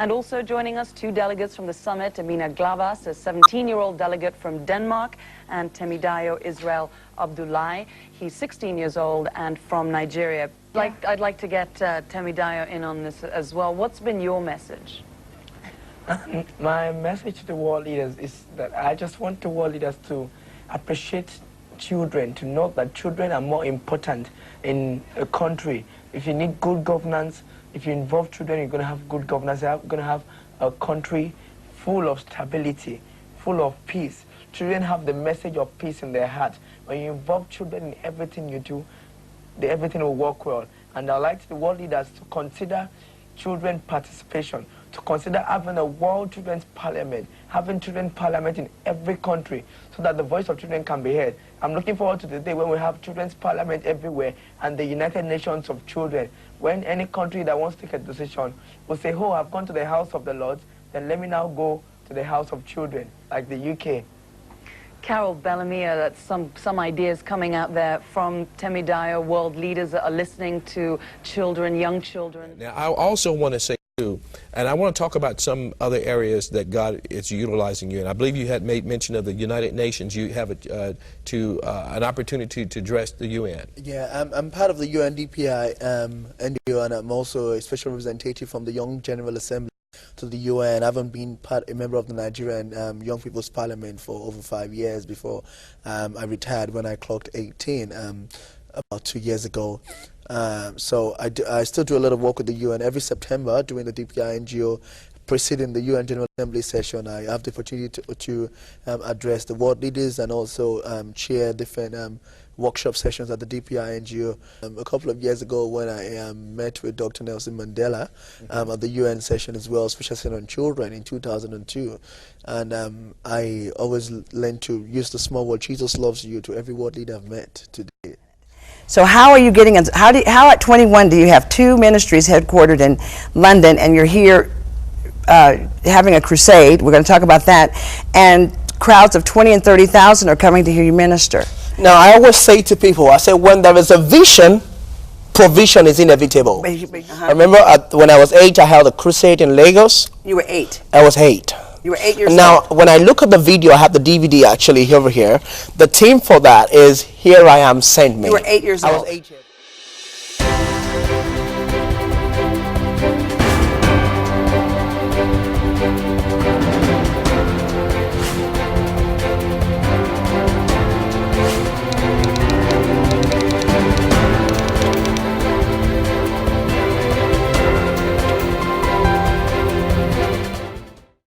And also joining us, two delegates from the summit, Amina Glavas, a 17-year-old delegate from Denmark, and Dayo Israel Abdullahi. He's 16 years old and from Nigeria. I'd like to get Dayo in on this as well. What's been your message? My message to the world leaders is that I just want the world leaders to appreciate children, to know that children are more important in a country. If you need good governance, if you involve children, you're going to have good governance. You're going to have a country full of stability, full of peace. Children have the message of peace in their heart. When you involve children in everything you do, everything will work well. And I'd like the world leaders to consider children participation, to consider having a World Children's Parliament, having children's parliament in every country so that the voice of children can be heard. I'm looking forward to the day when we have children's parliament everywhere and the United Nations of Children. When any country that wants to take a decision will say, oh, I've gone to the House of the Lords, then let me now go to the House of Children, like the UK. Carol Bellamy, that's some ideas coming out there from Dayo. World leaders are listening to children, young children. Now, I also want to say, too, and I want to talk about some other areas that God is utilizing you in. I believe you had made mention of the United Nations. You have an opportunity to address the UN. Yeah, I'm part of the UNDPI NDO, and I'm also a special representative from the Young General Assembly to the UN. I haven't been a member of the Nigerian Young People's Parliament for over 5 years before I retired when I clocked 18 about 2 years ago. So I still do a lot of work with the UN. Every September during the DPI NGO preceding the UN General Assembly session, I have the opportunity to address the world leaders and also chair different workshop sessions at the DPI NGO. A couple of years ago when I met with Dr. Nelson Mandela at the UN session as well, Special Session on Children in 2002. And I always learn to use the small word, Jesus loves you, to every world leader I've met today. So how are you getting, how at 21 do you have two ministries headquartered in London and you're here having a crusade? We're going to talk about that. And crowds of 20 and 30,000 are coming to hear you minister. Now, I always say to people, I say, when there is a vision, provision is inevitable. I remember when I was 8, I held a crusade in Lagos. You were 8? I was 8. You were 8 years now, old. when I look at the video, I have the DVD actually over here. The theme for that is Here I Am, Send Me. You were 8 years old. I was 8 years old.